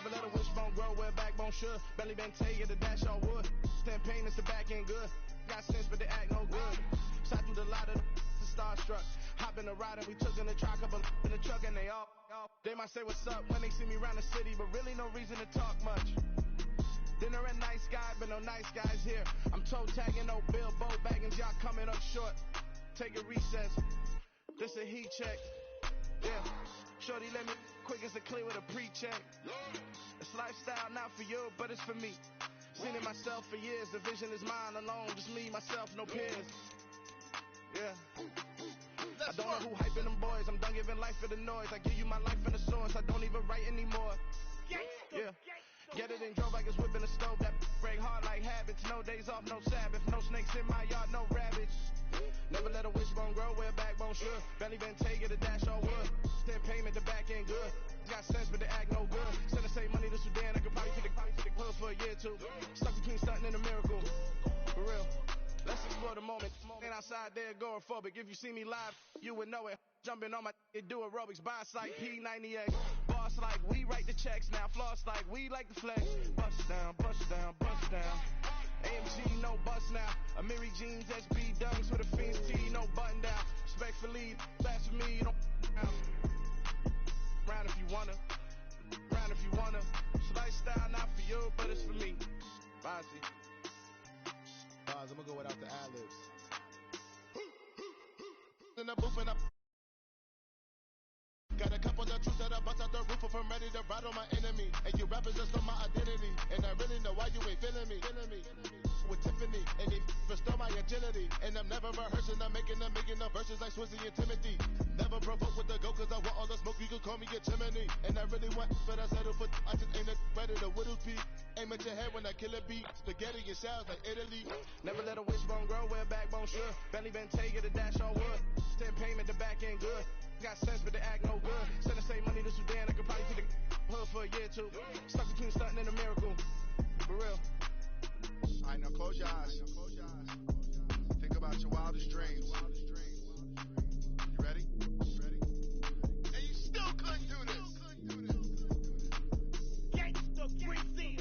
Never let a wishbone grow where backbone should. Belly been take the dash all wood. Stand pain is the back end good. Got sense but they act no good. Shot through the lot of the starstruck. Hop in the ride and we took in the truck, couple in the truck and they all. They might say what's up when they see me around the city, but really no reason to talk much. Dinner and nice guy, but no nice guys here. I'm toe tagging, no Bilbo Baggins, y'all coming up short. Take a recess. This a heat check. Yeah. Shorty let me quick as a clear with a pre-check. It's lifestyle not for you, but it's for me. Seen it myself for years. The vision is mine alone. Just me, myself, no peers. Yeah. I don't know who hyping them boys. I'm done giving life for the noise. I give you my life in the source. I don't even write anymore. Yeah. Get it and drove like it's whipping the stove. That break hard like habits. No days off, no Sabbath. No snakes in my yard, no rabbits. Never let a wishbone grow where backbone should. Belly been take the dash all wood. Stand payment, the back end good. Got sense, but they act no good. Send the same money to Sudan. I could probably take the hood for a year or two. Stuck between stunting and a miracle. For real. Let's explore the moment. Ain't outside there agoraphobic. If you see me live, you would know it. Jumping on my do aerobics. Boss like P90X. Boss like we write the checks now. Floss like we like the flex. Bust down, bust down, bust down. AMG, no bust now. Amiri jeans, SB dunks with a Fiends T, no button down. Respectfully, that's for me, you don't down. Round if you wanna. Round if you wanna. It's lifestyle not for you, but it's for me. Bossy. I'm gonna go without the ad-libs. In the booth and I got a couple of truths that I bust out the roof if I'm ready to ride on my enemy. And you rappers just on my identity. And I really know why you ain't feeling me. With Tiffany, and they restore my agility. And I'm never rehearsing, I'm making no verses like Swizzy and Timothy. Never provoke with the go, cause I want all the smoke, you can call me a chimney. And I really want, but I settle for, I just ain't ready to whittle peak. Aim at your head when I kill a beat. Spaghetti and shells like Italy. Never let a wishbone grow where backbone should. Belly been take the dash all wood. Stand payment, the back end good. Got sense, but they act no good. Send the same money to Sudan, I could probably take the hood for a year or two. Stuck between stunting and a miracle. For real. Alright, now close your eyes. Think about your wildest dreams. You ready? And you still couldn't do this.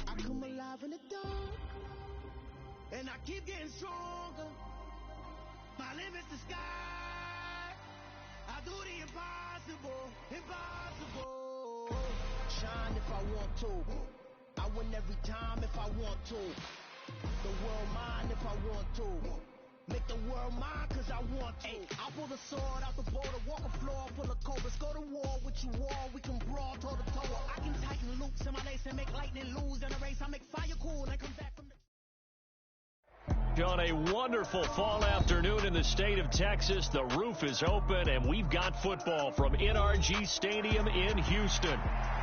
I come alive in the dark, and I keep getting stronger. My limit's the sky. I do the impossible, impossible. Shine if I want to. I win every time if I want to. The world mine if I want to. Make the world mine cause I want to. I pull the sword out the border, walk a floor full of cobras. Go to war with you all, we can brawl toe to toe. I can tighten loops in my lace and make lightning lose in a race. I make fire cool and come back from the... On a wonderful fall afternoon in the state of Texas, the roof is open and we've got football from NRG Stadium in Houston.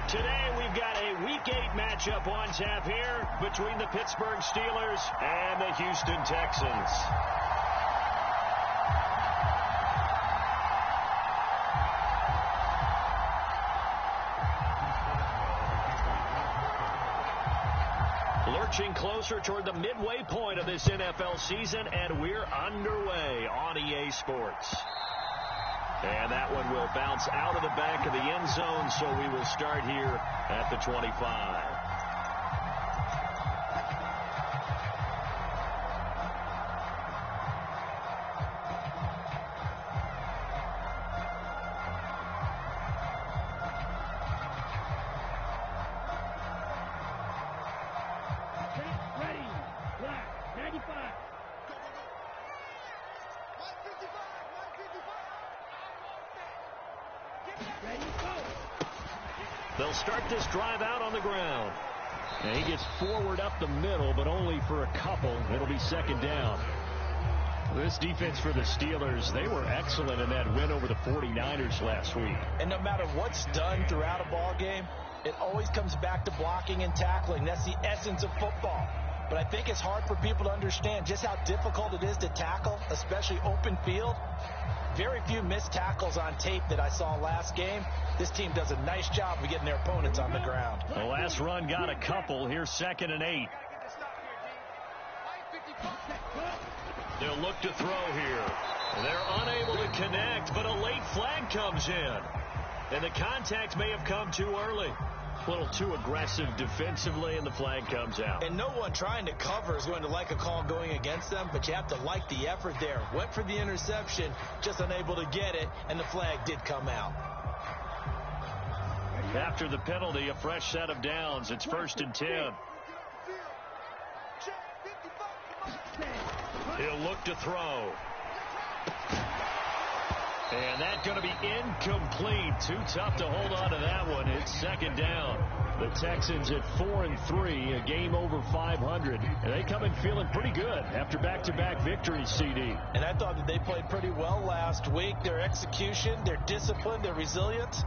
Today we've got a Week 8 matchup on tap here between the Pittsburgh Steelers and the Houston Texans. Lurching closer toward the midway point of this NFL season, and we're underway on EA Sports. And that one will bounce out of the back of the end zone, so we will start here at the 25. They'll start this drive out on the ground. And he gets forward up the middle, but only for a couple. It'll be second down. This defense for the Steelers, they were excellent in that win over the 49ers last week. And no matter what's done throughout a ball game, it always comes back to blocking and tackling. That's the essence of football. But I think it's hard for people to understand just how difficult it is to tackle, especially open field. Very few missed tackles on tape that I saw last game. This team does a nice job of getting their opponents on the ground. The last run got a couple. Here's 2nd and 8. They'll look to throw here. They're unable to connect, but a late flag comes in. And the contact may have come too early. A little too aggressive defensively, and the flag comes out. And no one trying to cover is going to like a call going against them, but you have to like the effort there. Went for the interception, just unable to get it, and the flag did come out. After the penalty, a fresh set of downs. It's 1st and 10. He'll look to throw. And that's going to be incomplete. Too tough to hold on to that one. It's 2nd down. The Texans at 4-3, a game over 500. And they come in feeling pretty good after back-to-back victories, CD. And I thought that they played pretty well last week. Their execution, their discipline, their resilience,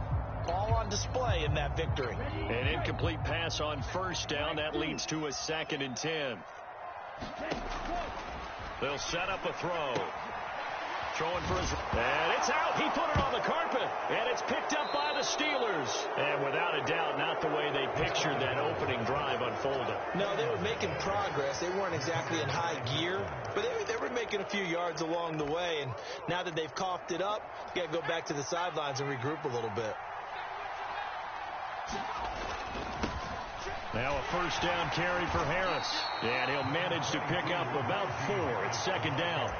all on display in that victory. An incomplete pass on 1st down. That leads to a 2nd and 10. They'll set up a throw. Throwing for his... And it's out. He put it on the carpet. And it's picked up by the Steelers. And without a doubt, not the way they pictured that opening drive unfolding. No, they were making progress. They weren't exactly in high gear, but they were making a few yards along the way. And now that they've coughed it up, you got to go back to the sidelines and regroup a little bit. Now a 1st down carry for Harris. And he'll manage to pick up about 4. It's 2nd down.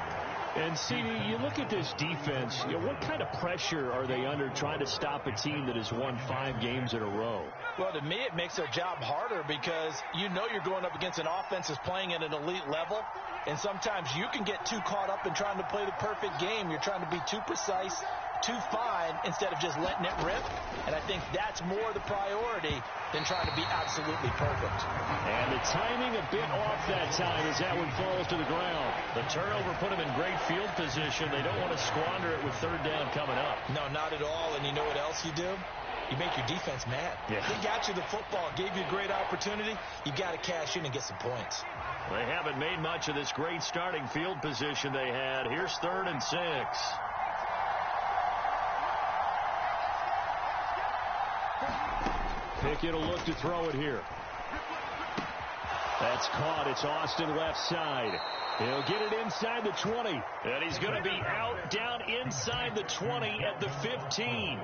And, CD, you look at this defense, what kind of pressure are they under trying to stop a team that has won 5 games in a row? Well, to me, it makes their job harder because you know you're going up against an offense that's playing at an elite level. And sometimes you can get too caught up in trying to play the perfect game. You're trying to be too precise, too fine, instead of just letting it rip. And I think that's more the priority than trying to be absolutely perfect. And the timing a bit off that time as that one falls to the ground. The turnover put them in great field position. They don't want to squander it with 3rd down coming up. No, not at all. And you know what else you do? You make your defense mad. Yeah. They got you the football, gave you a great opportunity. You got to cash in and get some points. They haven't made much of this great starting field position they had. Here's 3rd and 6. Pickett will look to throw it here. That's caught. It's Austin left side. He'll get it inside the 20. And he's going to be out down inside the 20 at the 15.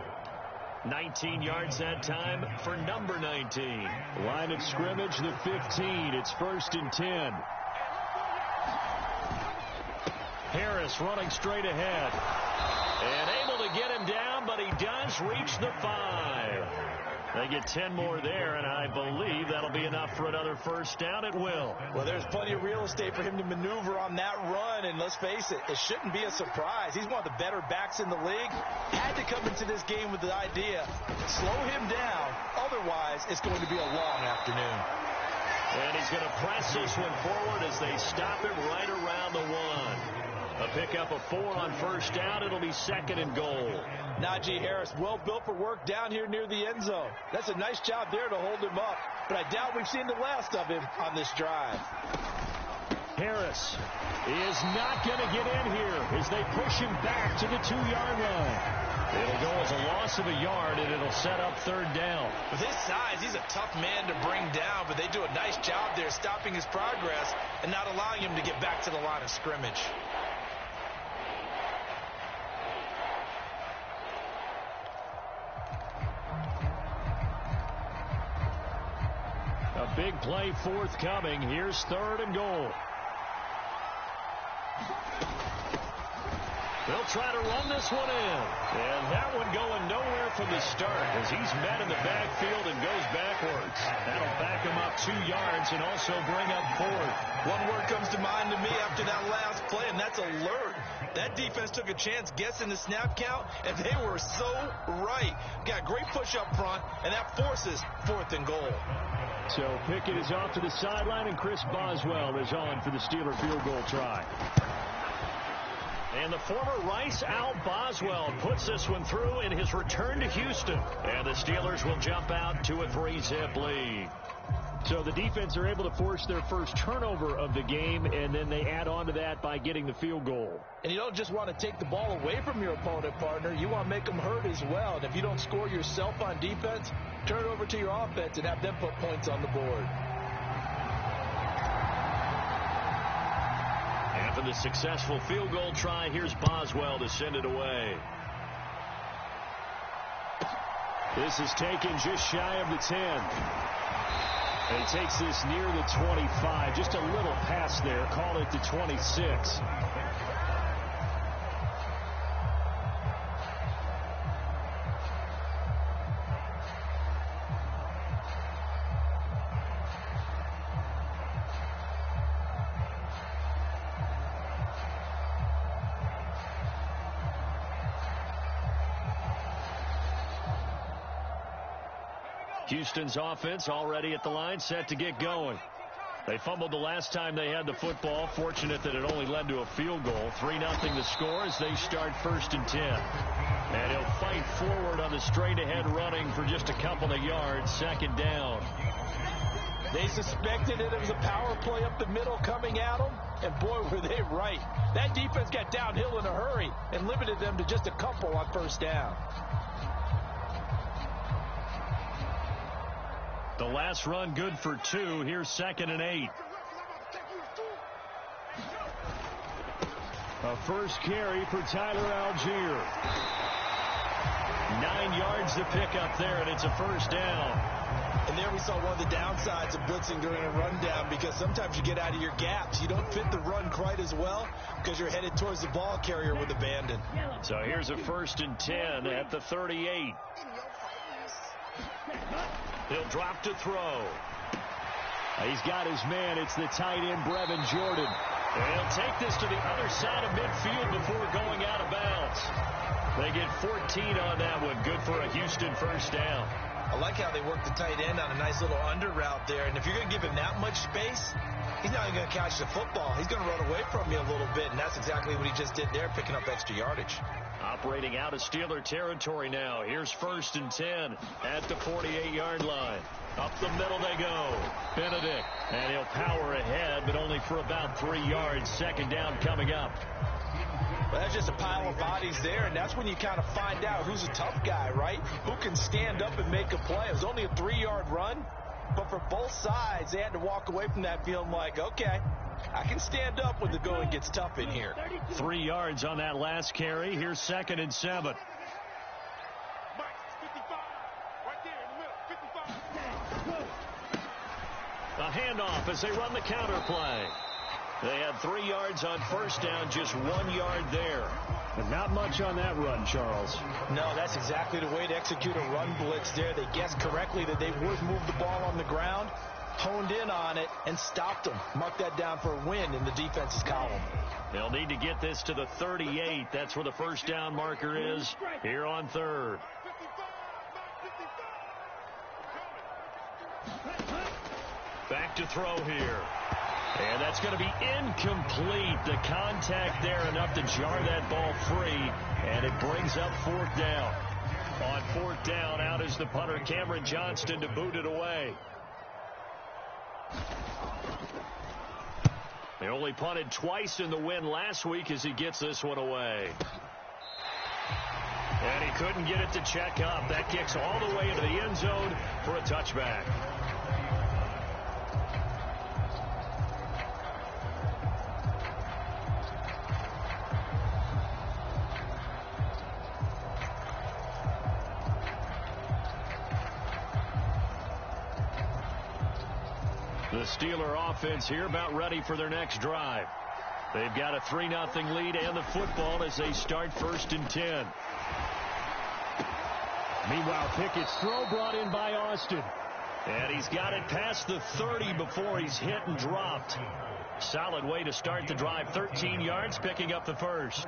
19 yards that time for number 19. Line of scrimmage, the 15. It's 1st and 10. Harris running straight ahead. And able to get him down, but he does reach the 5. They get 10 more there, and I believe that'll be enough for another 1st down. It will. Well, there's plenty of real estate for him to maneuver on that run, and let's face it, it shouldn't be a surprise. He's one of the better backs in the league. Had to come into this game with the idea, slow him down, otherwise it's going to be a long afternoon. And he's going to press this one forward as they stop it right around the 1. A pickup of 4 on 1st down. It'll be 2nd and goal. Najee Harris, well built for work down here near the end zone. That's a nice job there to hold him up, but I doubt we've seen the last of him on this drive. Harris is not going to get in here as they push him back to the 2-yard line. It'll go as a loss of a yard, and it'll set up 3rd down. With his size, he's a tough man to bring down, but they do a nice job there stopping his progress and not allowing him to get back to the line of scrimmage. A big play forthcoming. Here's 3rd and goal. They'll try to run this one in. And that one going nowhere from the start as he's met in the backfield and goes backwards. That'll back him up 2 yards and also bring up 4th. One word comes to mind to me after that last play, and that's alert. That defense took a chance guessing the snap count, and they were so right. Got a great push up front, and that forces 4th and goal. So Pickett is off to the sideline, and Chris Boswell is on for the Steeler field goal try. And the former Rice Al Boswell puts this one through in his return to Houston. And the Steelers will jump out to a 3-zip lead. So the defense are able to force their first turnover of the game, and then they add on to that by getting the field goal. And you don't just want to take the ball away from your opponent, partner. You want to make them hurt as well. And if you don't score yourself on defense, turn it over to your offense and have them put points on the board. After the successful field goal try, here's Boswell to send it away. This is taken just shy of the 10. And he takes this near the 25. Just a little pass there. Call it the 26. Houston's offense already at the line, set to get going. They fumbled the last time they had the football. Fortunate that it only led to a field goal. 3-0 the score as they start 1st and 10. And he'll fight forward on the straight-ahead running for just a couple of yards. 2nd down. They suspected it was a power play up the middle coming at them, and boy, were they right. That defense got downhill in a hurry and limited them to just a couple on 1st down. The last run good for 2. Here's 2nd and 8. A first carry for Tyler Algier. 9 yards to pick up there, and it's a 1st down. And there we saw one of the downsides of blitzing during a rundown, because sometimes you get out of your gaps. You don't fit the run quite as well because you're headed towards the ball carrier with abandon. So here's a 1st and 10 at the 38. He'll drop to throw. He's got his man. It's the tight end, Brevin Jordan. And he'll take this to the other side of midfield before going out of bounds. They get 14 on that one. Good for a Houston 1st down. I like how they work the tight end on a nice little under route there. And if you're going to give him that much space, he's not even going to catch the football. He's going to run away from you a little bit, and that's exactly what he just did there, picking up extra yardage. Operating out of Steeler territory now. Here's 1st and 10 at the 48-yard line. Up the middle they go. Benedict, and he'll power ahead, but only for about 3 yards. 2nd down coming up. Well, that's just a pile of bodies there, and that's when you kind of find out who's a tough guy, right? Who can stand up and make a play. It was only a 3-yard run, but for both sides, they had to walk away from that feeling like, okay, I can stand up when the going gets tough in here. 3 yards on that last carry. Here's 2nd and 7. A handoff as they run the counter play. They had 3 yards on 1st down, just 1 yard there. But not much on that run, Charles. No, that's exactly the way to execute a run blitz there. They guessed correctly that they would move the ball on the ground, honed in on it, and stopped them. Mark that down for a win in the defense's column. They'll need to get this to the 38. That's where the 1st down marker is here on 3rd. Back to throw here. And that's going to be incomplete. The contact there enough to jar that ball free. And it brings up 4th down. On 4th down, out is the punter, Cameron Johnston, to boot it away. They only punted twice in the win last week as he gets this one away. And he couldn't get it to check up. That kicks all the way into the end zone for a touchback. The Steeler offense here about ready for their next drive. They've got a 3-0 lead and the football as they start 1st and 10. Meanwhile, Pickett's throw brought in by Austin. And he's got it past the 30 before he's hit and dropped. Solid way to start the drive. 13 yards, picking up the 1st.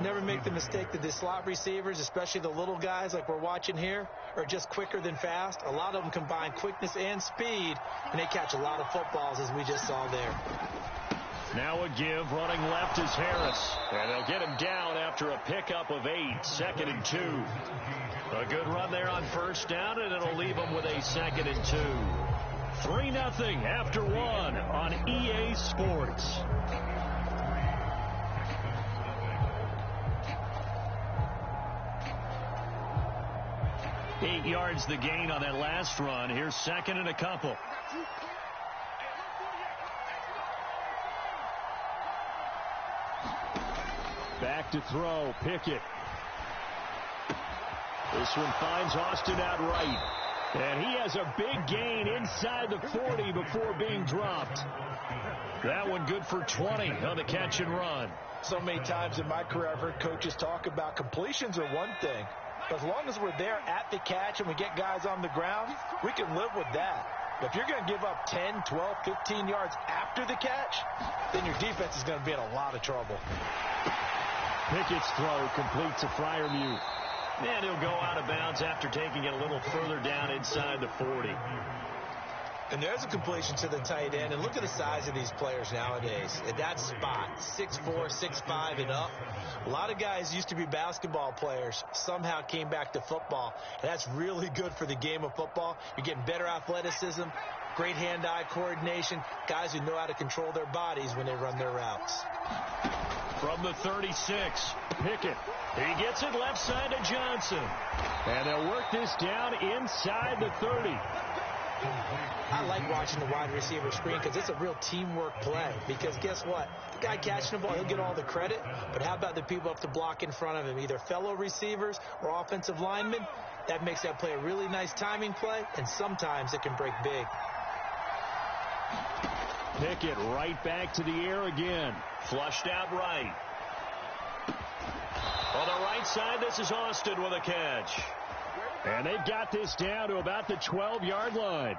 Never make the mistake that the slot receivers, especially the little guys like we're watching here, are just quicker than fast. A lot of them combine quickness and speed, and they catch a lot of footballs, as we just saw there. Now a give. Running left is Harris. And they'll get him down after a pickup of 8. 2nd and 2. A good run there on 1st down, and it'll leave them with a 2nd and 2. 3-0 after 1 on EA Sports. Eight yards the gain on that last run. Here's 2nd and a couple. Back to throw. Pickett. This one finds Austin out right. And he has a big gain inside the 40 before being dropped. That one good for 20 on the catch and run. So many times in my career I've heard coaches talk about completions are one thing. But as long as we're there at the catch and we get guys on the ground, we can live with that. But if you're going to give up 10, 12, 15 yards after the catch, then your defense is going to be in a lot of trouble. Pickett's throw complete to Freiermuth. And he'll go out of bounds after taking it a little further down inside the 40. And there's a completion to the tight end. And look at the size of these players nowadays. At that spot, 6'4", 6'5", and up. A lot of guys used to be basketball players, somehow came back to football. And that's really good for the game of football. You're getting better athleticism, great hand-eye coordination, guys who know how to control their bodies when they run their routes. From the 36, Pickett. He gets it left side to Johnson. And they'll work this down inside the 30. I like watching the wide receiver screen because it's a real teamwork play. Because guess what? The guy catching the ball, he'll get all the credit. But how about the people up to block in front of him, either fellow receivers or offensive linemen? That makes that play a really nice timing play, and sometimes it can break big. Pickett right back to the air again. Flushed out right. On the right side, this is Austin with a catch. And they've got this down to about the 12-yard line.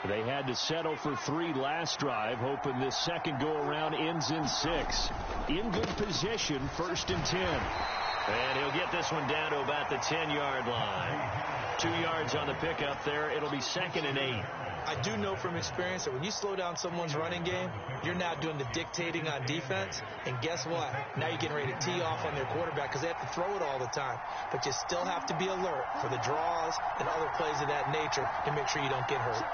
They had to settle for 3 last drive, hoping this second go-around ends in 6. In good position, 1st and 10. And he'll get this one down to about the 10-yard line. 2 yards on the pickup there. It'll be 2nd and 8. I do know from experience that when you slow down someone's running game, you're now doing the dictating on defense. And guess what? Now you're getting ready to tee off on their quarterback because they have to throw it all the time. But you still have to be alert for the draws and other plays of that nature to make sure you don't get hurt.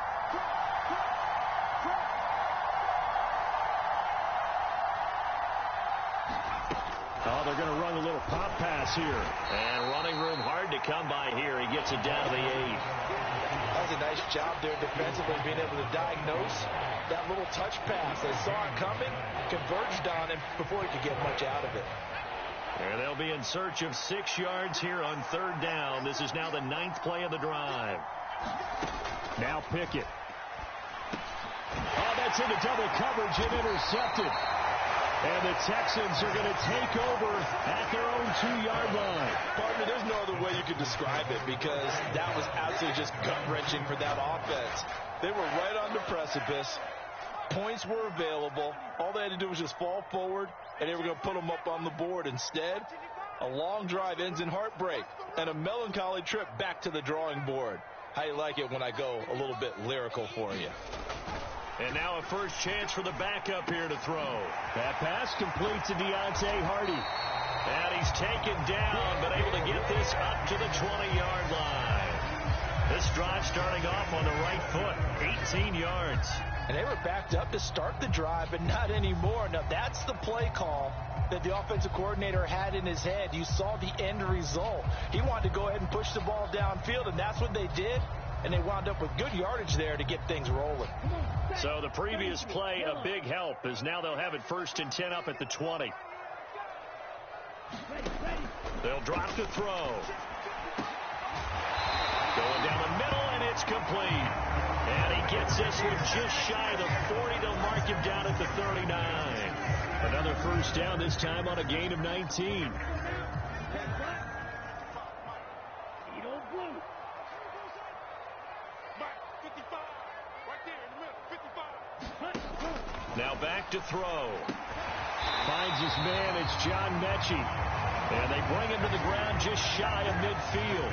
Oh, they're going to run a little pop pass here. And running room hard to come by here. He gets it down to the 8. That was a nice job there defensively, being able to diagnose that little touch pass. They saw it coming, converged on him before he could get much out of it. And they'll be in search of 6 yards here on 3rd down. This is now the 9th play of the drive. Now Pickett. Oh, that's into double coverage and intercepted. And the Texans are going to take over at their own 2-yard line. Partner, there's no other way you could describe it because that was absolutely just gut-wrenching for that offense. They were right on the precipice. Points were available. All they had to do was just fall forward, and they were going to put them up on the board. Instead, a long drive ends in heartbreak and a melancholy trip back to the drawing board. How you like it when I go a little bit lyrical for you? And now a first chance for the backup here to throw. That pass complete to Deontay Hardy. And he's taken down, but able to get this up to the 20-yard line. This drive starting off on the right foot, 18 yards. And they were backed up to start the drive, but not anymore. Now, that's the play call that the offensive coordinator had in his head. You saw the end result. He wanted to go ahead and push the ball downfield, and that's what they did. And they wound up with good yardage there to get things rolling. So the previous play, a big help, as now they'll have it 1st and 10 up at the 20. They'll drop the throw. Going down the middle, and it's complete. And he gets this one just shy of the 40. They'll mark him down at the 39. Another first down, this time on a gain of 19. Now back to throw. Finds his man. It's John Mechie. And they bring him to the ground just shy of midfield.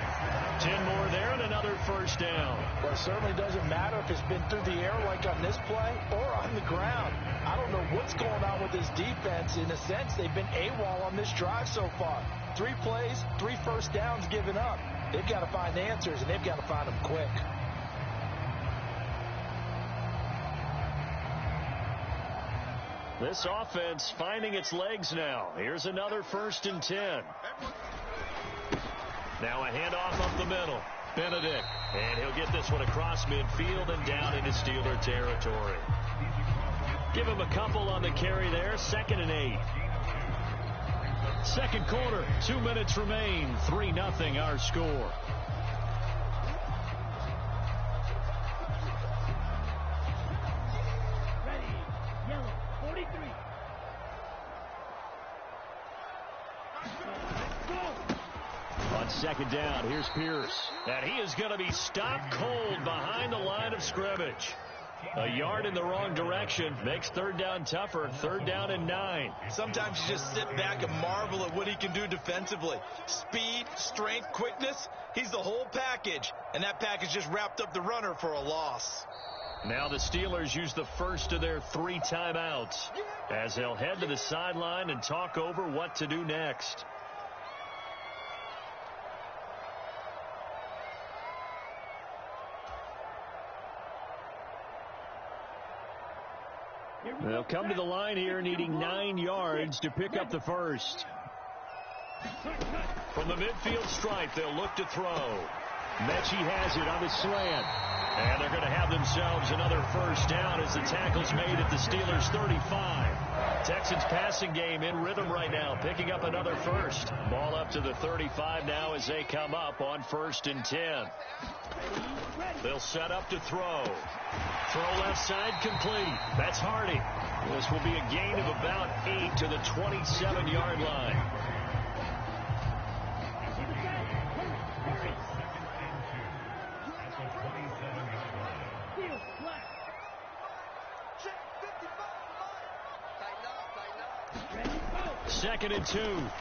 10 more there and another first down. Well, it certainly doesn't matter if it's been through the air like on this play or on the ground. I don't know what's going on with this defense. In a sense, they've been AWOL on this drive so far. 3 plays, 3 first downs given up. They've got to find answers, and they've got to find them quick. This offense finding its legs now. Here's another 1st and 10. Now a handoff up the middle. Benedict. And he'll get this one across midfield and down into Steeler territory. Give him a couple on the carry there. 2nd and 8. Second quarter, 2 minutes remain. 3-0 our score. On second down, here's Pierce. And he is going to be stopped cold behind the line of scrimmage. A yard in the wrong direction makes third down tougher. Third down and 9. Sometimes you just sit back and marvel at what he can do defensively. Speed, strength, quickness. He's the whole package. And that package just wrapped up the runner for a loss. Now the Steelers use the first of their 3 timeouts as they'll head to the sideline and talk over what to do next. They'll come to the line here needing 9 yards to pick up the first. From the midfield stripe, they'll look to throw. Mechie has it on the slant. And they're going to have themselves another first down as the tackle's made at the Steelers' 35. Texans passing game in rhythm right now, picking up another first. Ball up to the 35 now as they come up on 1st and 10. They'll set up to throw. Throw left side complete. That's Hardy. This will be a gain of about 8 to the 27-yard line. Second and 2. Under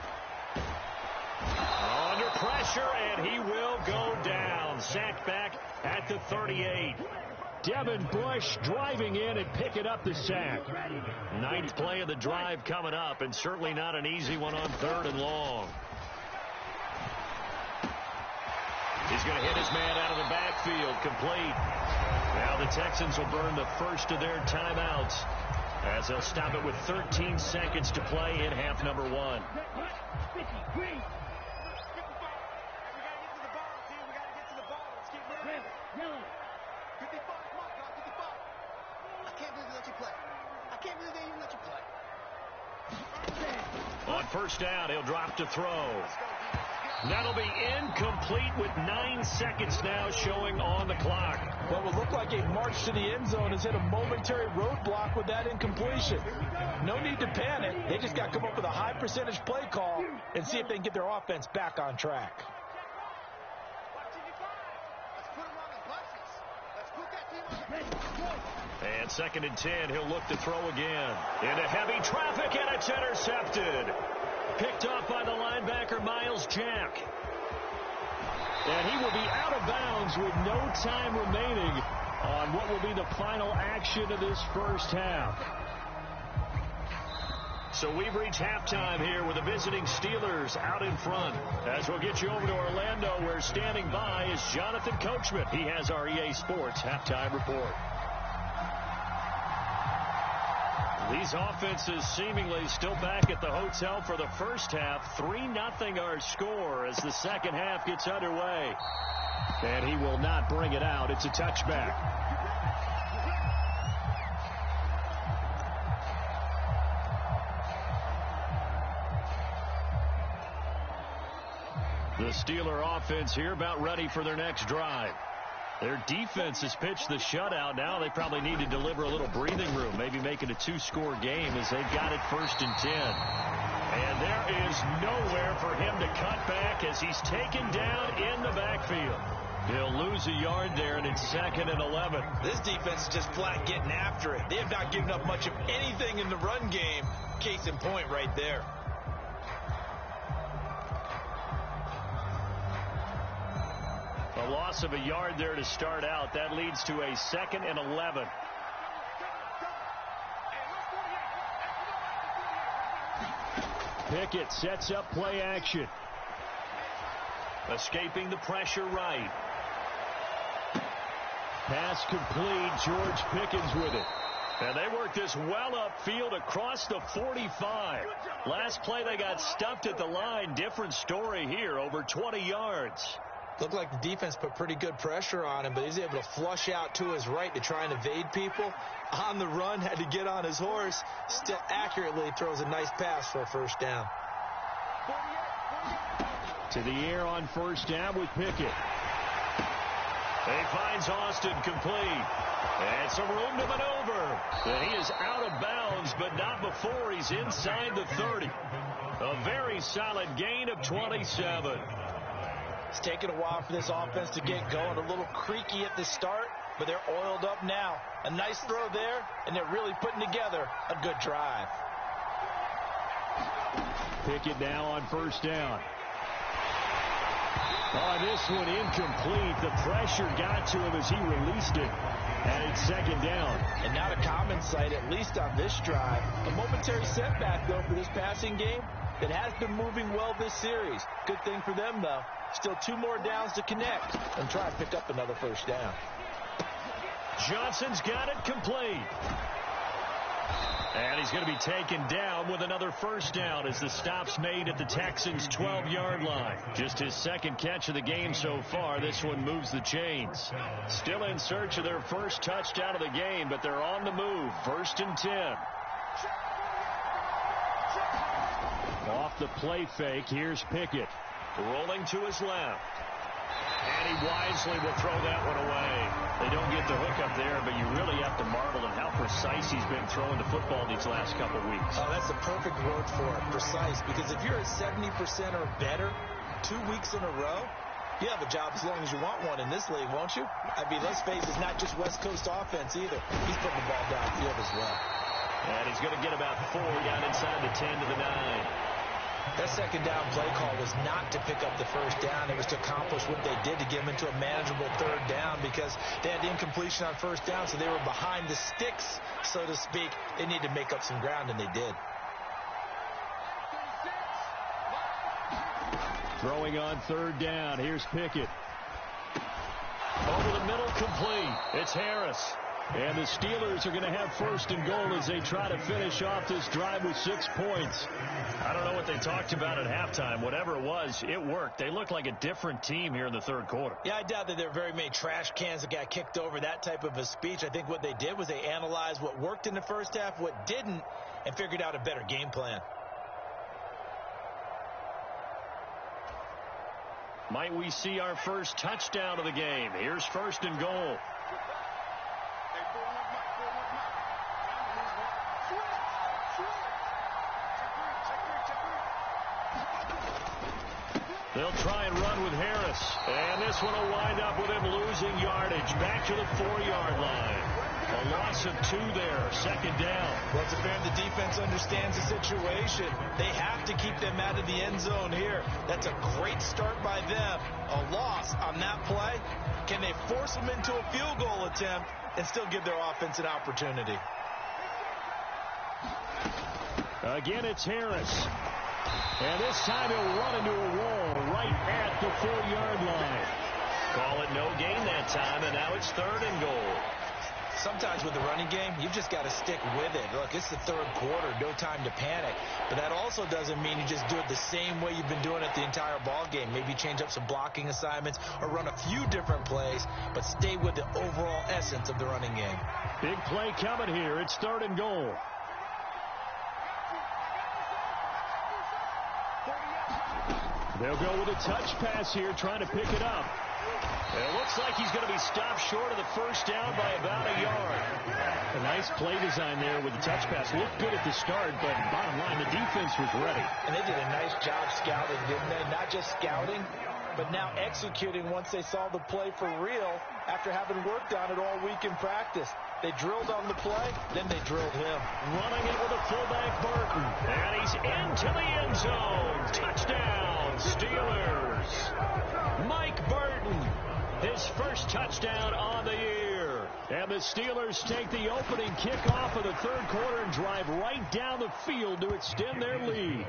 pressure, and he will go down. Sacked back at the 38. Devin Bush driving in and picking up the sack. 9th play of the drive coming up, and certainly not an easy one on 3rd and long. He's going to hit his man out of the backfield, complete. Now the Texans will burn the first of their timeouts as they'll stop it with 13 seconds to play in half number 1. On first down, he'll drop to throw. That'll be incomplete with 9 seconds now showing on the clock. What will look like a march to the end zone has hit a momentary roadblock with that incompletion. No need to panic. They just got to come up with a high percentage play call and see if they can get their offense back on track. And 2nd and 10, he'll look to throw again. Into heavy traffic, and it's intercepted. Picked off by the linebacker, Miles Jack. And he will be out of bounds with no time remaining on what will be the final action of this first half. So we've reached halftime here with the visiting Steelers out in front. As we'll get you over to Orlando, where standing by is Jonathan Coachman. He has our EA Sports halftime report. These offenses seemingly still back at the hotel for the first half. 3-0 our score as the second half gets underway. And he will not bring it out. It's a touchback. The Steeler offense here about ready for their next drive. Their defense has pitched the shutout. Now they probably need to deliver a little breathing room, maybe make it a 2-score game as they've got it 1st and 10. And there is nowhere for him to cut back as he's taken down in the backfield. He'll lose a yard there, and it's 2nd and 11. This defense is just flat getting after it. They have not given up much of anything in the run game. Case in point right there. A loss of a yard there to start out. That leads to a 2nd and 11. Pickett sets up play action. Escaping the pressure right. Pass complete. George Pickens with it. And they work this well upfield across the 45. Last play they got stuffed at the line. Different story here. Over 20 yards. Looked like the defense put pretty good pressure on him, but he's able to flush out to his right to try and evade people. On the run, had to get on his horse. Still accurately throws a nice pass for a first down. To the air on first down with Pickett. He finds Austin complete. And some room to maneuver. He is out of bounds, but not before he's inside the 30. A very solid gain of 27. It's taken a while for this offense to get going. A little creaky at the start, but they're oiled up now. A nice throw there, and they're really putting together a good drive. Pickett now on first down. Oh, this one incomplete. The pressure got to him as he released it. And it's second down. And not a common sight, at least on this drive. A momentary setback, though, for this passing game that has been moving well this series. Good thing for them, though. Still 2 more downs to connect and try and pick up another first down. Johnson's got it complete. And he's going to be taken down with another first down as the stop's made at the Texans' 12-yard line. Just his second catch of the game so far. This one moves the chains. Still in search of their first touchdown of the game, but they're on the move. 1st and 10. Off the play fake, here's Pickett. Rolling to his left. And he wisely will throw that one away. They don't get the hook up there, but you really have to marvel at how precise he's been throwing the football these last couple weeks. Oh, that's the perfect word for it, precise. Because if you're at 70% or better 2 weeks in a row, you have a job as long as you want one in this league, won't you? I mean, let's face it, it's not just West Coast offense either. He's putting the ball downfield as well. And he's going to get about 4 down inside the 10 to the 9. That second down play call was not to pick up the first down. It was to accomplish what they did to get them into a manageable third down because they had incompletion on first down, so they were behind the sticks, so to speak. They needed to make up some ground, and they did. Throwing on third down. Here's Pickett. Over the middle, complete. It's Harris. And the Steelers are going to have 1st and goal as they try to finish off this drive with 6 points. I don't know what they talked about at halftime. Whatever it was, it worked. They look like a different team here in the third quarter. Yeah, I doubt that there are very many trash cans that got kicked over, that type of a speech. I think what they did was they analyzed what worked in the first half, what didn't, and figured out a better game plan. Might we see our first touchdown of the game? Here's 1st and goal. They'll try and run with Harris. And this one will wind up with him losing yardage. Back to the 4-yard line. A loss of 2 there. 2nd down. Well, it's fair the defense understands the situation. They have to keep them out of the end zone here. That's a great start by them. A loss on that play. Can they force them into a field goal attempt and still give their offense an opportunity? Again, it's Harris. And this time he'll run into a wall right at the 4-yard line. Call it no gain that time, and now it's 3rd and goal. Sometimes with the running game, you've just got to stick with it. Look, it's the third quarter, no time to panic. But that also doesn't mean you just do it the same way you've been doing it the entire ball game. Maybe change up some blocking assignments or run a few different plays, but stay with the overall essence of the running game. Big play coming here. It's 3rd and goal. They'll go with a touch pass here, trying to pick it up. It looks like he's going to be stopped short of the first down by about a yard. A nice play design there with the touch pass. Looked good at the start, but bottom line, the defense was ready. And they did a nice job scouting, didn't they? Not just scouting, but now executing once they saw the play for real after having worked on it all week in practice. They drilled on the play, then they drilled him. Running it with a fullback, Burton. And he's into the end zone. Touchdown, Steelers. Mike Burton, his first touchdown on the year. And the Steelers take the opening kickoff of the third quarter and drive right down the field to extend their lead.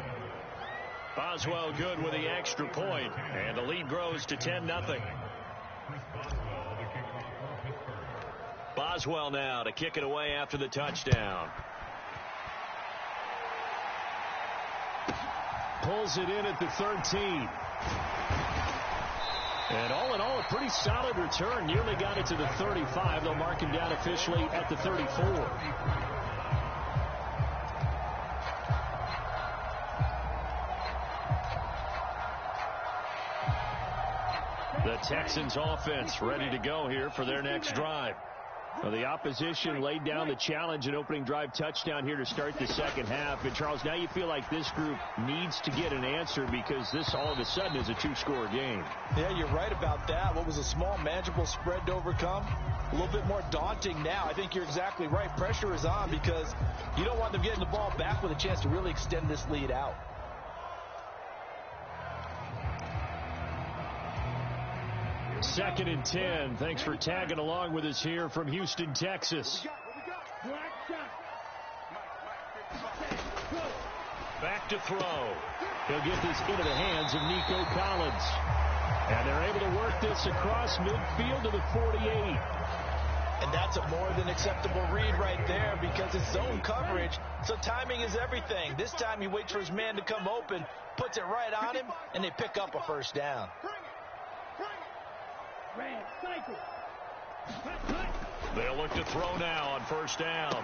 Boswell good with the extra point, and the lead grows to 10-0. Boswell now to kick it away after the touchdown. Pulls it in at the 13. And all in all, a pretty solid return. Nearly got it to the 35. They'll mark him down officially at the 34. The Texans offense ready to go here for their next drive. Well, the opposition laid down the challenge and opening drive touchdown here to start the second half. And, Charles, now you feel like this group needs to get an answer because this all of a sudden is a two-score game. Yeah, you're right about that. What was a small, manageable spread to overcome, a little bit more daunting now. I think you're exactly right. Pressure is on because you don't want them getting the ball back with a chance to really extend this lead out. Second and 10. Thanks for tagging along with us here from Houston, Texas. Back to throw. He'll get this into the hands of Nico Collins. And they're able to work this across midfield to the 48. And that's a more than acceptable read right there because it's zone coverage, so timing is everything. This time he waits for his man to come open, puts it right on him, and they pick up a first down. They'll look to throw now on first down.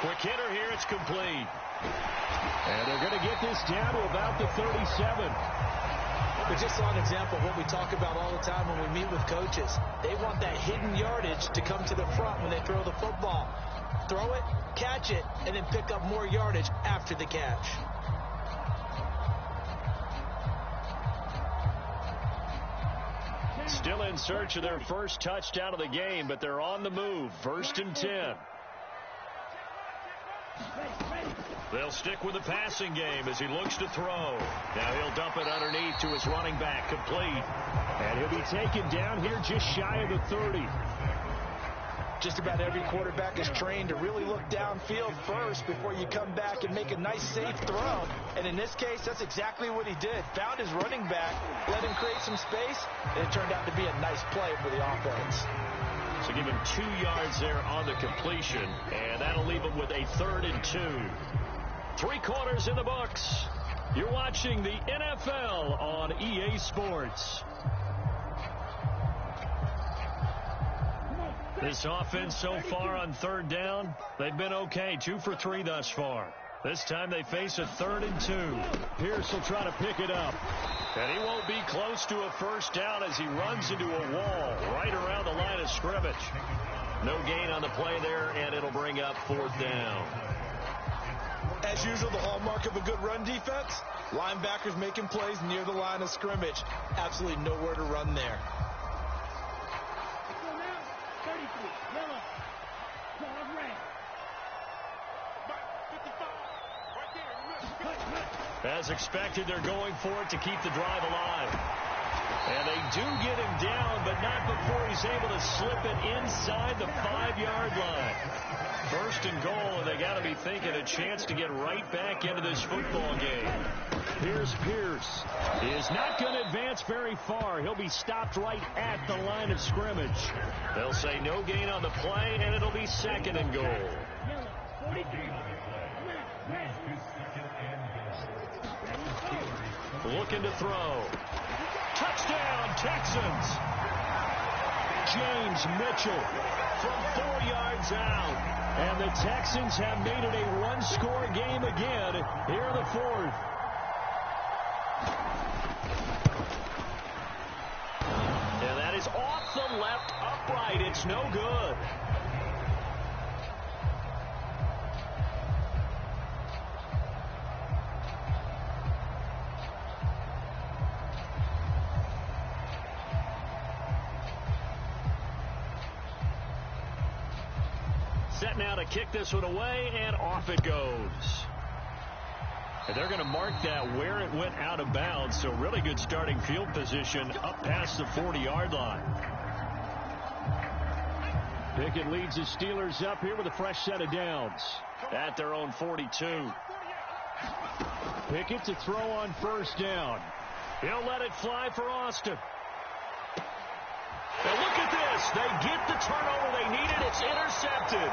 Quick hitter here, it's complete. And they're going to get this down to about the 37. We just saw an example of what we talk about all the time when we meet with coaches. They want that hidden yardage to come to the front when they throw the football. Throw it, catch it, and then pick up more yardage after the catch. Still in search of their first touchdown of the game, but they're on the move. First and 10. They'll stick with the passing game as he looks to throw. Now he'll dump it underneath to his running back, complete. And he'll be taken down here just shy of the 30. Just about every quarterback is trained to really look downfield first before you come back and make a nice, safe throw. And in this case, that's exactly what he did. Found his running back, let him create some space, and it turned out to be a nice play for the offense. So give him 2 yards there on the completion, and that'll leave him with a 3rd and 2. 3 quarters in the books. You're watching the NFL on EA Sports. This offense so far on 3rd down, they've been okay. 2 for 3 thus far. This time they face a 3rd and 2. Pierce will try to pick it up. And he won't be close to a first down as he runs into a wall right around the line of scrimmage. No gain on the play there, and it'll bring up 4th down. As usual, the hallmark of a good run defense, linebackers making plays near the line of scrimmage. Absolutely nowhere to run there. As expected, they're going for it to keep the drive alive. And they do get him down, but not before he's able to slip it inside the 5-yard line. 1st and goal, and they got to be thinking a chance to get right back into this football game. Pierce is not going to advance very far. He'll be stopped right at the line of scrimmage. They'll say no gain on the play, and it'll be 2nd and goal. Looking to throw. Touchdown, Texans. James Mitchell from 4 yards out. And the Texans have made it a one-score game again here in the 4th. And that is off the left upright. It's no good. Set now to kick this one away, and off it goes. And they're going to mark that where it went out of bounds, so really good starting field position up past the 40-yard line. Pickett leads the Steelers up here with a fresh set of downs at their own 42. Pickett to throw on first down. He'll let it fly for Austin. Now look at this. They get the turnover they needed. It's intercepted.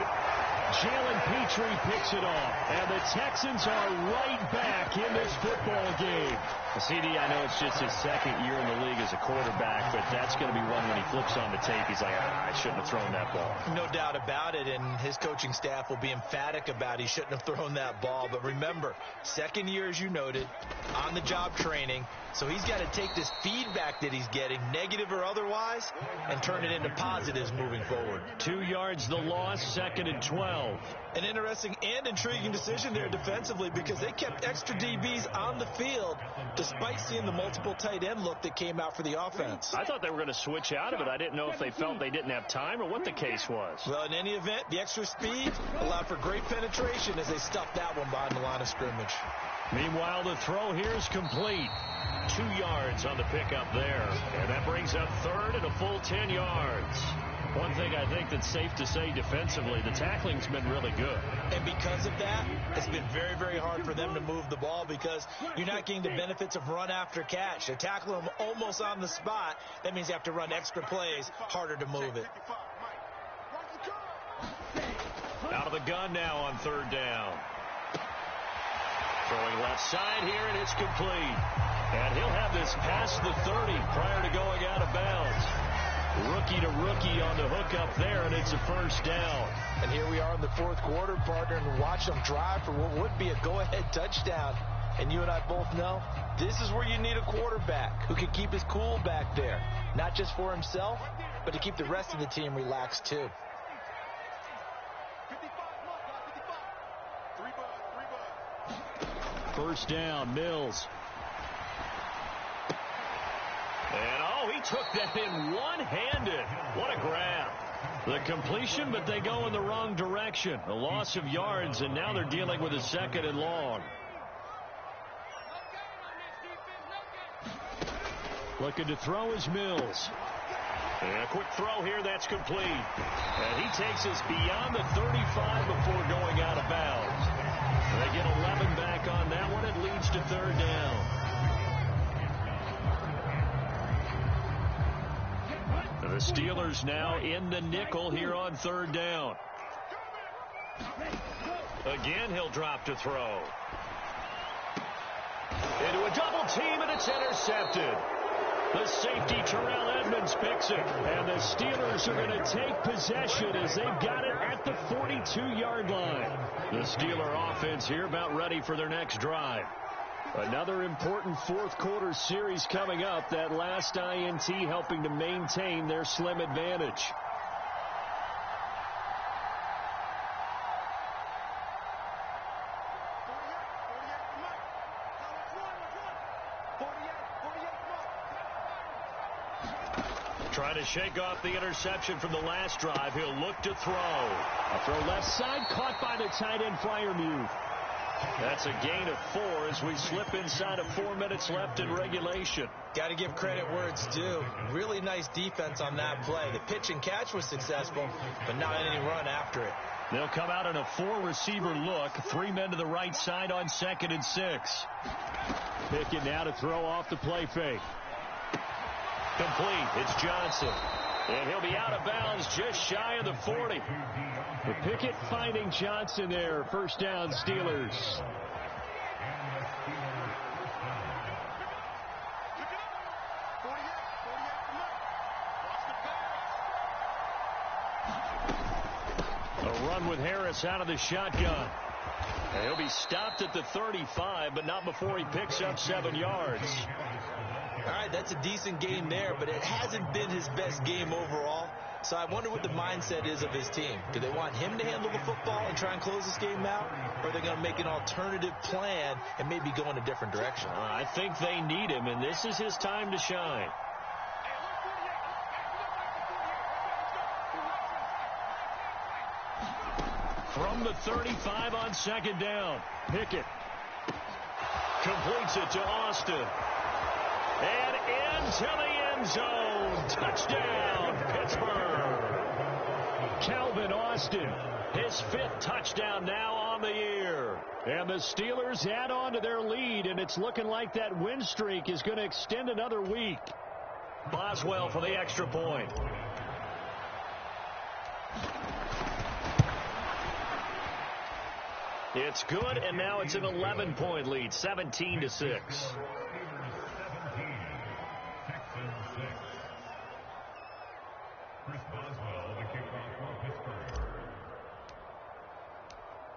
Jalen Gentry picks it off. And the Texans are right back in this football game. CD, I know it's just his second year in the league as a quarterback, but that's going to be one when he flips on the tape. He's like, I shouldn't have thrown that ball. No doubt about it, and his coaching staff will be emphatic about he shouldn't have thrown that ball. But remember, second year, as you noted, on-the-job training, so he's got to take this feedback that he's getting, negative or otherwise, and turn it into positives moving forward. 2 yards the loss, 2nd and 12. An interesting and intriguing decision there defensively because they kept extra DBs on the field despite seeing the multiple tight end look that came out for the offense. I thought they were going to switch out of it. I didn't know if they felt they didn't have time or what the case was. Well, in any event, the extra speed allowed for great penetration as they stuffed that one behind the line of scrimmage. Meanwhile, the throw here is complete. 2 yards on the pickup there. And that brings up third and a full 10 yards. One thing I think that's safe to say defensively, the tackling's been really good. And because of that, it's been very, very hard for them to move the ball because you're not getting the benefits of run after catch. They're tackling them almost on the spot. That means you have to run extra plays, harder to move it. Out of the gun now on third down. Throwing left side here, and it's complete. And he'll have this past the 30 prior to going out of bounds. Rookie to rookie on the hook up there, and it's a first down. And here we are in the fourth quarter, partner, and watch them drive for what would be a go-ahead touchdown. And you and I both know this is where you need a quarterback who can keep his cool back there, not just for himself, but to keep the rest of the team relaxed too. First down, Mills. And, he took that in one-handed. What a grab. The completion, but they go in the wrong direction. A loss of yards, and now they're dealing with a 2nd and long. Looking to throw is Mills. And a quick throw here, that's complete. And he takes us beyond the 35 before going out of bounds. They get 11 back on that one. It leads to third down. The Steelers now in the nickel here on third down. Again, he'll drop to throw. Into a double team, and it's intercepted. The safety, Terrell Edmonds, picks it. And the Steelers are going to take possession as they've got it at the 42-yard line. The Steeler offense here about ready for their next drive. Another important fourth quarter series coming up. That last INT helping to maintain their slim advantage. Trying to shake off the interception from the last drive. He'll look to throw. A throw left side, caught by the tight end Freiermuth. That's a gain of 4 as we slip inside of 4 minutes left in regulation. Got to give credit where it's due. Really nice defense on that play. The pitch and catch was successful, but not any run after it. They'll come out in a 4-receiver look. 3 men to the right side on 2nd and 6. Pickett now to throw off the play fake. Complete. It's Johnson. And he'll be out of bounds just shy of the 40. The Pickett finding Johnson there. First down, Steelers. A run with Harris out of the shotgun. And he'll be stopped at the 35, but not before he picks up 7 yards. All right, that's a decent game there, but it hasn't been his best game overall. So I wonder what the mindset is of his team. Do they want him to handle the football and try and close this game out? Or are they going to make an alternative plan and maybe go in a different direction? I think they need him, and this is his time to shine. From the 35 on 2nd down, Pickett completes it to Austin. And into the end zone. Touchdown, Pittsburgh. Calvin Austin, his 5th touchdown now on the year. And the Steelers add on to their lead, and it's looking like that win streak is going to extend another week. Boswell for the extra point. It's good, and now it's an 11-point lead, 17-6.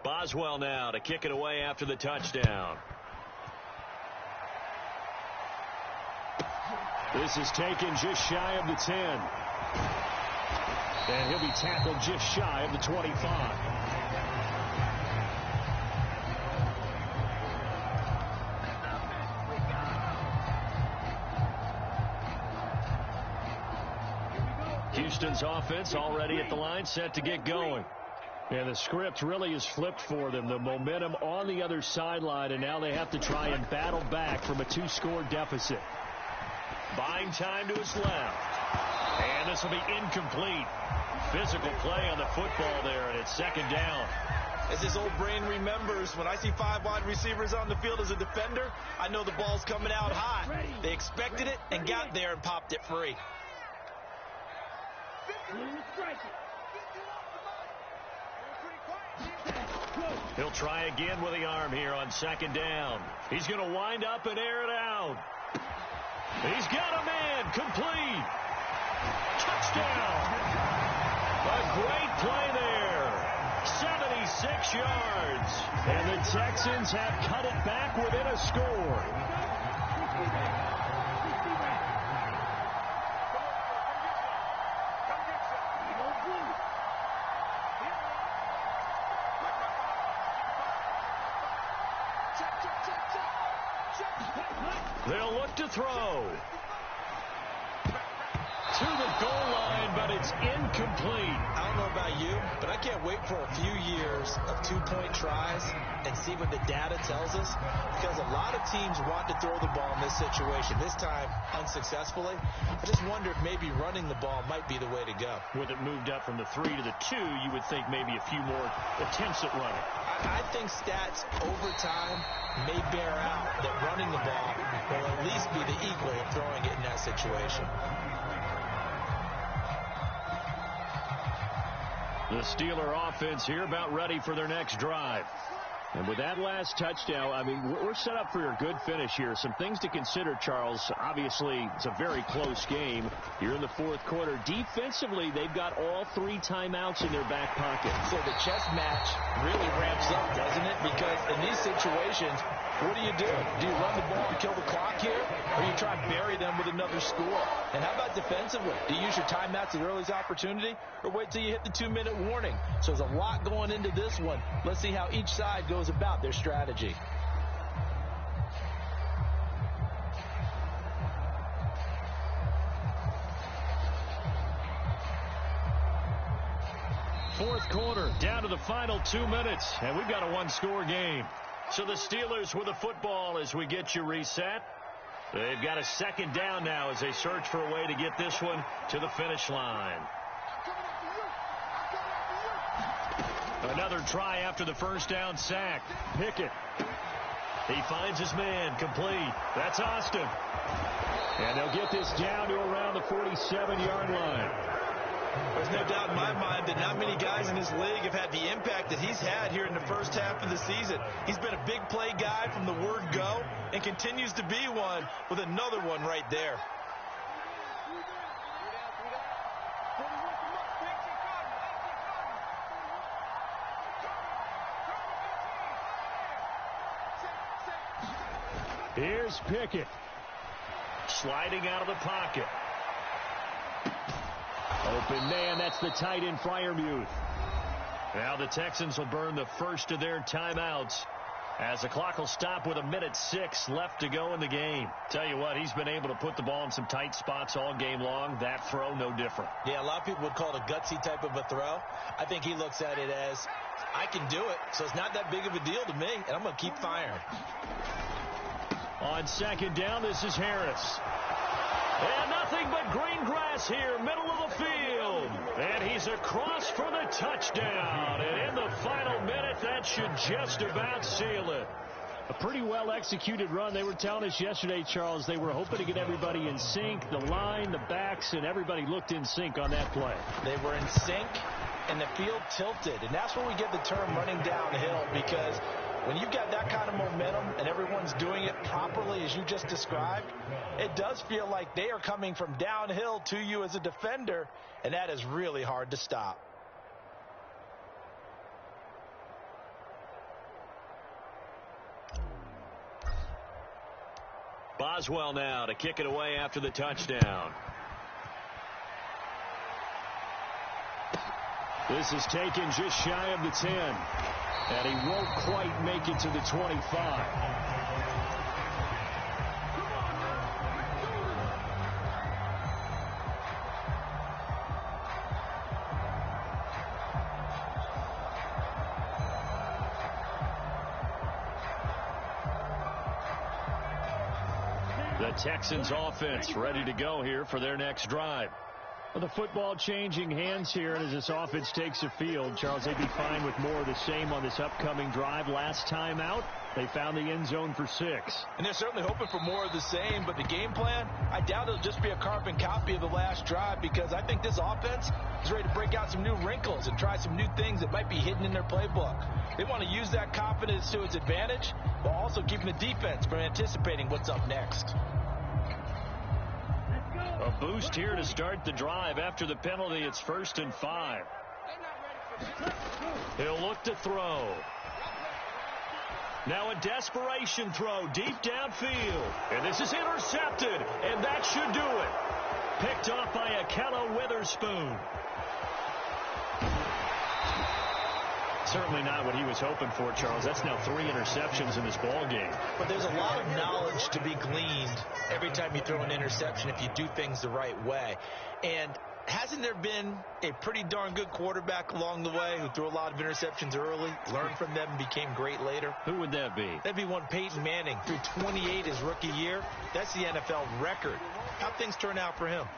Boswell now to kick it away after the touchdown. This is taken just shy of the 10. And he'll be tackled just shy of the 25. Houston's offense already at the line, set to get going. And the script really is flipped for them. The momentum on the other sideline, and now they have to try and battle back from a 2-score deficit. Buying time to his left. And this will be incomplete. Physical play on the football there, and it's second down. As his old brain remembers, when I see 5 wide receivers on the field as a defender, I know the ball's coming out hot. They expected it and got there and popped it free. He'll try again with the arm here on second down. He's going to wind up and air it out. He's got a man. Complete. Touchdown. A great play there. 76 yards. And the Texans have cut it back within a score. They'll look to throw. To the goal line, but it's incomplete. I don't know about you, but I can't wait for a few years of 2-point tries and see what the data tells us, because a lot of teams want to throw the ball in this situation, this time unsuccessfully. I just wonder if maybe running the ball might be the way to go. With it moved up from the 3 to the 2, you would think maybe a few more attempts at running. I think stats over time may bear out that running the ball will at least be the equal of throwing it in that situation. The Steeler offense here about ready for their next drive. And with that last touchdown, I mean, we're set up for a good finish here. Some things to consider, Charles. Obviously, it's a very close game. You're in the fourth quarter. Defensively, they've got all 3 timeouts in their back pocket. So the chess match really ramps up, doesn't it? Because in these situations, what do you do? Do you run the ball and kill the clock here? Or you try and bury them with another score? And how about defensively? Do you use your timeouts at earliest opportunity? Or wait till you hit the 2-minute warning? So there's a lot going into this one. Let's see how each side goes about their strategy. Fourth quarter, down to the final 2 minutes, and we've got a 1-score game. So the Steelers with the football as we get you reset. They've got a second down now as they search for a way to get this one to the finish line. Another try after the first down sack. Pickett. He finds his man. Complete. That's Austin. And they'll get this down to around the 47-yard line. There's no doubt in my mind that not many guys in this league have had the impact that he's had here in the first half of the season. He's been a big play guy from the word go and continues to be one with another one right there. Here's Pickett. Sliding out of the pocket. Open man, that's the tight end Freiermuth. Now the Texans will burn the first of their timeouts as the clock will stop with 1:06 left to go in the game. Tell you what, he's been able to put the ball in some tight spots all game long. That throw, no different. Yeah, a lot of people would call it a gutsy type of a throw. I think he looks at it as, I can do it, so it's not that big of a deal to me, and I'm going to keep firing. On second down, this is Harris. And nothing but green grass here, middle of the field. And he's across for the touchdown. And in the final minute, that should just about seal it. A pretty well-executed run. They were telling us yesterday, Charles, they were hoping to get everybody in sync. The line, the backs, and everybody looked in sync on that play. They were in sync, and the field tilted. And that's where we get the term running downhill, because when you've got that kind of momentum and everyone's doing it properly as you just described, it does feel like they are coming from downhill to you as a defender, and that is really hard to stop. Boswell now to kick it away after the touchdown. This is taken just shy of the 10, and he won't quite make it to the 25. The Texans offense ready to go here for their next drive. Well, the football changing hands here, and as this offense takes the field, Charles, they'd be fine with more of the same on this upcoming drive. Last time out, they found the end zone for 6. And they're certainly hoping for more of the same, but the game plan, I doubt it'll just be a carbon copy of the last drive, because I think this offense is ready to break out some new wrinkles and try some new things that might be hidden in their playbook. They want to use that confidence to its advantage, while also keeping the defense from anticipating what's up next. A boost here to start the drive. After the penalty, it's 1st and 5. He'll look to throw. Now a desperation throw deep downfield. And this is intercepted, and that should do it. Picked off by Akella Witherspoon. Certainly not what he was hoping for, Charles. That's now 3 interceptions in this ball game. But there's a lot of knowledge to be gleaned every time you throw an interception if you do things the right way. And hasn't there been a pretty darn good quarterback along the way who threw a lot of interceptions early, learned from them, and became great later? Who would that be? That'd be one Peyton Manning. Threw 28 his rookie year. That's the NFL record. How'd things turn out for him?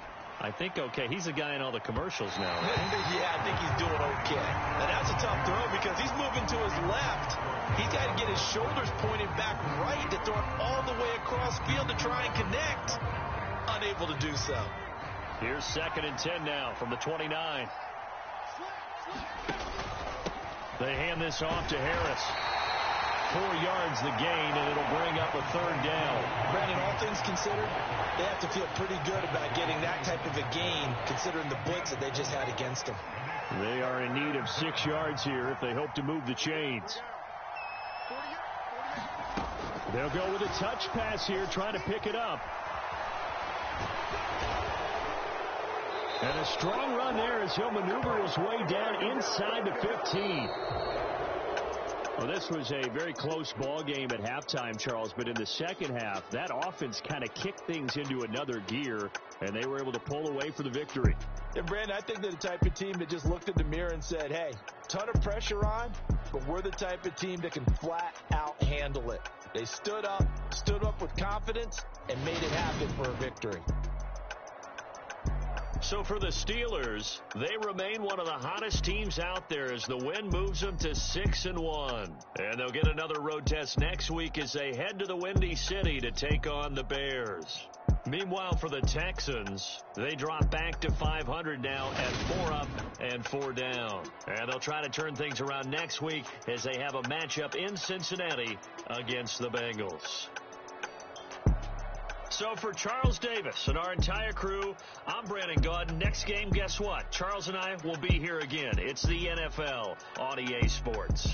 I think okay. He's the guy in all the commercials now, right? Yeah, I think he's doing okay. Now, that's a tough throw because he's moving to his left. He's got to get his shoulders pointed back right to throw it all the way across field to try and connect. Unable to do so. Here's 2nd and 10 now from the 29. They hand this off to Harris. 4 yards the gain, and it'll bring up a 3rd down. Brandon, all things considered, they have to feel pretty good about getting that type of a gain, considering the blitz that they just had against them. They are in need of 6 yards here if they hope to move the chains. They'll go with a touch pass here, trying to pick it up. And a strong run there as he'll maneuver his way down inside the 15. Well, this was a very close ball game at halftime, Charles, but in the second half, that offense kind of kicked things into another gear, and they were able to pull away for the victory. And, Brandon, I think they're the type of team that just looked in the mirror and said, hey, ton of pressure on, but we're the type of team that can flat out handle it. They stood up with confidence, and made it happen for a victory. So for the Steelers, they remain one of the hottest teams out there as the win moves them to 6-1. And they'll get another road test next week as they head to the Windy City to take on the Bears. Meanwhile, for the Texans, they drop back to 500 now at 4 up and 4 down. And they'll try to turn things around next week as they have a matchup in Cincinnati against the Bengals. So for Charles Davis and our entire crew, I'm Brandon Gaudin. Next game, guess what? Charles and I will be here again. It's the NFL on EA Sports.